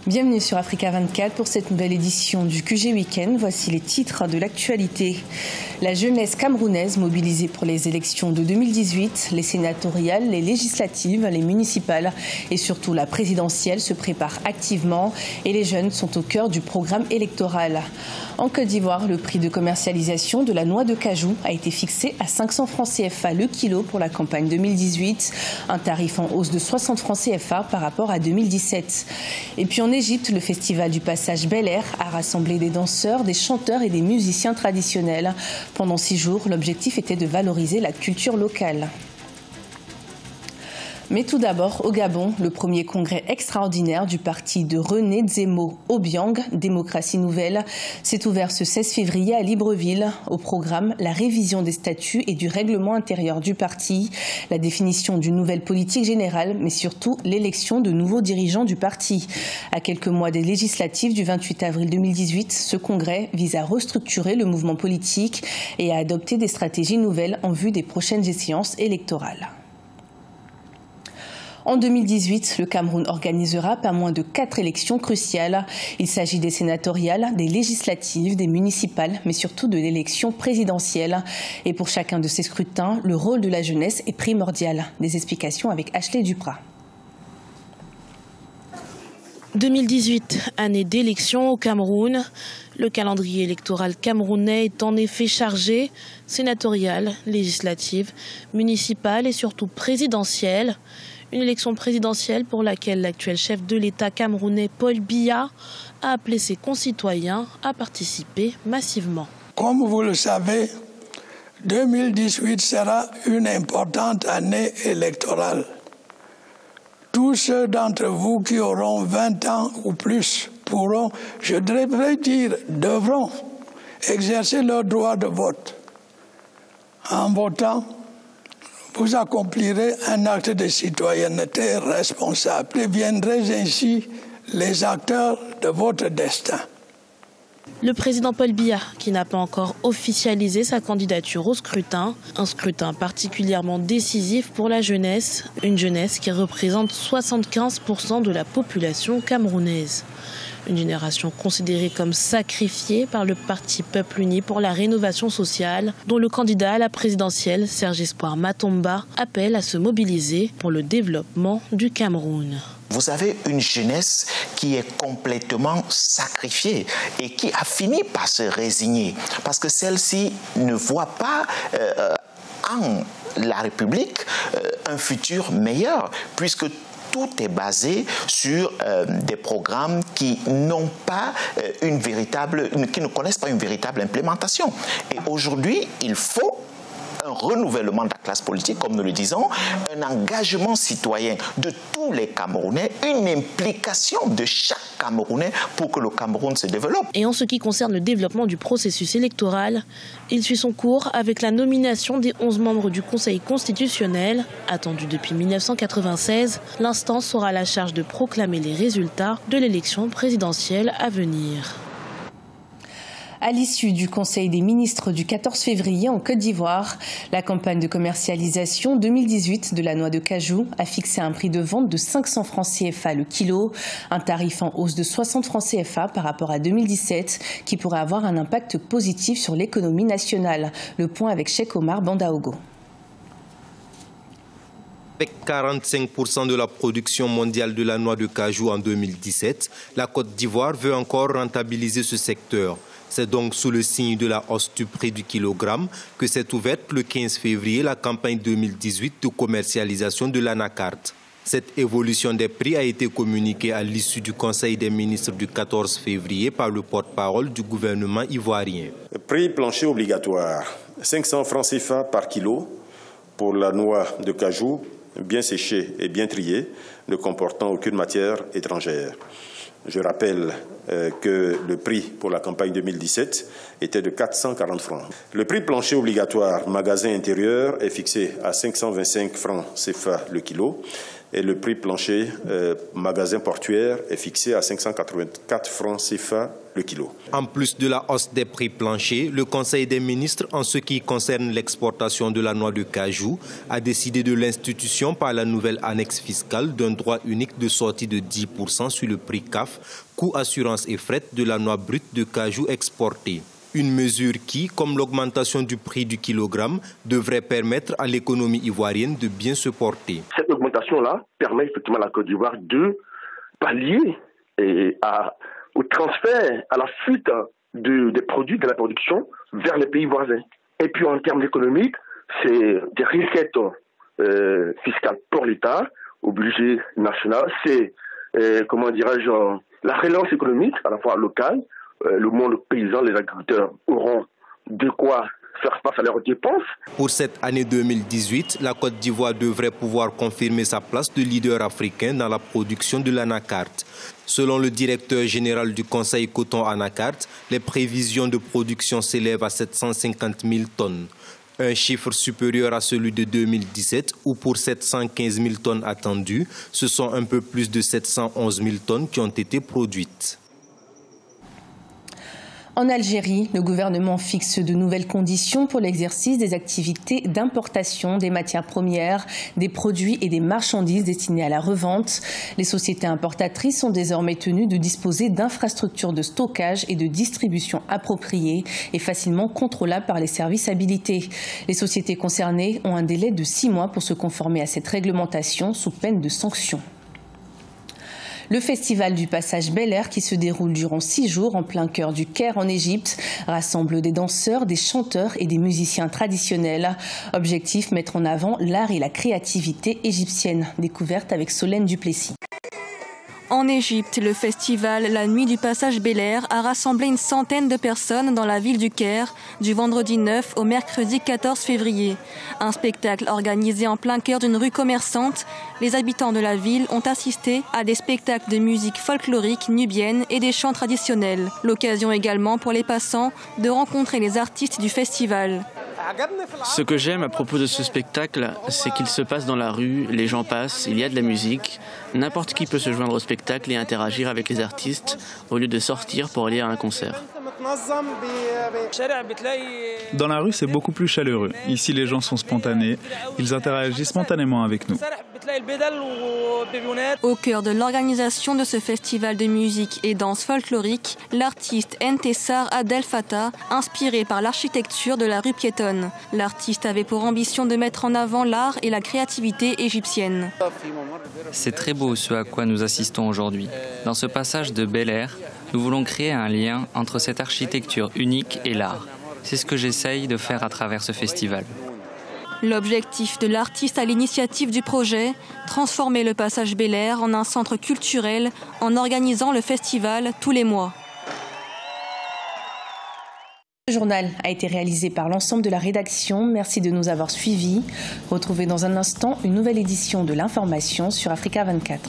Bienvenue sur Africa 24 pour cette nouvelle édition du QG Week-end. Voici les titres de l'actualité. La jeunesse camerounaise mobilisée pour les élections de 2018, les sénatoriales, les législatives, les municipales et surtout la présidentielle se préparent activement et les jeunes sont au cœur du programme électoral. En Côte d'Ivoire, le prix de commercialisation de la noix de cajou a été fixé à 500 francs CFA le kilo pour la campagne 2018, un tarif en hausse de 60 francs CFA par rapport à 2017. Et puis en Égypte, le festival du passage Bel Air a rassemblé des danseurs, des chanteurs et des musiciens traditionnels. Pendant 6 jours, l'objectif était de valoriser la culture locale. Mais tout d'abord, au Gabon, le premier congrès extraordinaire du parti de René Dzemo Obiang, Démocratie Nouvelle, s'est ouvert ce 16 février à Libreville. Au programme, la révision des statuts et du règlement intérieur du parti, la définition d'une nouvelle politique générale, mais surtout l'élection de nouveaux dirigeants du parti. À quelques mois des législatives du 28 avril 2018, ce congrès vise à restructurer le mouvement politique et à adopter des stratégies nouvelles en vue des prochaines échéances électorales. En 2018, le Cameroun organisera pas moins de 4 élections cruciales. Il s'agit des sénatoriales, des législatives, des municipales, mais surtout de l'élection présidentielle. Et pour chacun de ces scrutins, le rôle de la jeunesse est primordial. Des explications avec Ashley Duprat. 2018, année d'élection au Cameroun. Le calendrier électoral camerounais est en effet chargé, sénatoriale, législative, municipale et surtout présidentielle. Une élection présidentielle pour laquelle l'actuel chef de l'État camerounais Paul Biya a appelé ses concitoyens à participer massivement. Comme vous le savez, 2018 sera une importante année électorale. Tous ceux d'entre vous qui auront 20 ans ou plus pourront, je devrais dire, devront exercer leur droit de vote. En votant, vous accomplirez un acte de citoyenneté responsable. Vous deviendrez ainsi les acteurs de votre destin. Le président Paul Biya, qui n'a pas encore officialisé sa candidature au scrutin, un scrutin particulièrement décisif pour la jeunesse, une jeunesse qui représente 75% de la population camerounaise. Une génération considérée comme sacrifiée par le parti Peuple Uni pour la rénovation sociale, dont le candidat à la présidentielle, Serge Espoir Matomba, appelle à se mobiliser pour le développement du Cameroun. Vous avez une jeunesse qui est complètement sacrifiée et qui a fini par se résigner parce que celle-ci ne voit pas en la République un futur meilleur puisque tout est basé sur des programmes qui n'ont pas qui ne connaissent pas une véritable implémentation. Et aujourd'hui, il faut un renouvellement de la classe politique, comme nous le disons, un engagement citoyen de tous les Camerounais, une implication de chaque Camerounais pour que le Cameroun se développe. Et en ce qui concerne le développement du processus électoral, il suit son cours avec la nomination des 11 membres du Conseil constitutionnel. Attendue depuis 1996, l'instance aura la charge de proclamer les résultats de l'élection présidentielle à venir. À l'issue du Conseil des ministres du 14 février en Côte d'Ivoire, la campagne de commercialisation 2018 de la noix de cajou a fixé un prix de vente de 500 francs CFA le kilo, un tarif en hausse de 60 francs CFA par rapport à 2017 qui pourrait avoir un impact positif sur l'économie nationale. Le point avec Cheikh Omar Bandaogo. Avec 45% de la production mondiale de la noix de cajou en 2017, la Côte d'Ivoire veut encore rentabiliser ce secteur. C'est donc sous le signe de la hausse du prix du kilogramme que s'est ouverte le 15 février la campagne 2018 de commercialisation de l'anacarte. Cette évolution des prix a été communiquée à l'issue du Conseil des ministres du 14 février par le porte-parole du gouvernement ivoirien. Prix plancher obligatoire, 500 francs CFA par kilo pour la noix de cajou bien séchée et bien triée, ne comportant aucune matière étrangère. Je rappelle que le prix pour la campagne 2017 était de 440 francs. Le prix plancher obligatoire magasin intérieur est fixé à 525 francs CFA le kilo et le prix plancher magasin portuaire est fixé à 584 francs CFA le kilo. En plus de la hausse des prix planchers, le Conseil des ministres, en ce qui concerne l'exportation de la noix de cajou, a décidé de l'institution par la nouvelle annexe fiscale d'un droit unique de sortie de 10% sur le prix CAF, coût assurance et fret de la noix brute de cajou exportée. Une mesure qui, comme l'augmentation du prix du kilogramme, devrait permettre à l'économie ivoirienne de bien se porter. Cette augmentation-là permet effectivement à la Côte d'Ivoire de pallier au transfert, à la fuite des produits de la production vers les pays voisins. Et puis en termes économiques, c'est des recettes fiscales pour l'État, au budget national. C'est, la relance économique, à la fois locale. Le monde paysan, les agriculteurs auront de quoi faire face à leurs dépenses. Pour cette année 2018, la Côte d'Ivoire devrait pouvoir confirmer sa place de leader africain dans la production de l'anacarte. Selon le directeur général du Conseil coton anacarte, les prévisions de production s'élèvent à 750 000 tonnes. Un chiffre supérieur à celui de 2017 où pour 715 000 tonnes attendues, ce sont un peu plus de 711 000 tonnes qui ont été produites. En Algérie, le gouvernement fixe de nouvelles conditions pour l'exercice des activités d'importation des matières premières, des produits et des marchandises destinés à la revente. Les sociétés importatrices sont désormais tenues de disposer d'infrastructures de stockage et de distribution appropriées et facilement contrôlables par les services habilités. Les sociétés concernées ont un délai de 6 mois pour se conformer à cette réglementation sous peine de sanctions. Le festival du Passage Bel Air, qui se déroule durant 6 jours en plein cœur du Caire en Égypte, rassemble des danseurs, des chanteurs et des musiciens traditionnels. Objectif, mettre en avant l'art et la créativité égyptienne. Découverte avec Solène Duplessis. En Égypte, le festival La Nuit du Passage Bel Air a rassemblé une centaine de personnes dans la ville du Caire du vendredi 9 au mercredi 14 février. Un spectacle organisé en plein cœur d'une rue commerçante. Les habitants de la ville ont assisté à des spectacles de musique folklorique nubienne et des chants traditionnels. L'occasion également pour les passants de rencontrer les artistes du festival. Ce que j'aime à propos de ce spectacle, c'est qu'il se passe dans la rue, les gens passent, il y a de la musique. N'importe qui peut se joindre au spectacle et interagir avec les artistes au lieu de sortir pour aller à un concert. Dans la rue, c'est beaucoup plus chaleureux. Ici, les gens sont spontanés. Ils interagissent spontanément avec nous. Au cœur de l'organisation de ce festival de musique et danse folklorique, l'artiste Ntessar Adel Fattah, inspiré par l'architecture de la rue piétonne. L'artiste avait pour ambition de mettre en avant l'art et la créativité égyptienne. C'est très beau ce à quoi nous assistons aujourd'hui. Dans ce passage de Bel Air, nous voulons créer un lien entre cette architecture unique et l'art. C'est ce que j'essaye de faire à travers ce festival. L'objectif de l'artiste à l'initiative du projet, transformer le Passage Bel Air en un centre culturel en organisant le festival tous les mois. Ce journal a été réalisé par l'ensemble de la rédaction. Merci de nous avoir suivis. Retrouvez dans un instant une nouvelle édition de l'information sur Africa 24.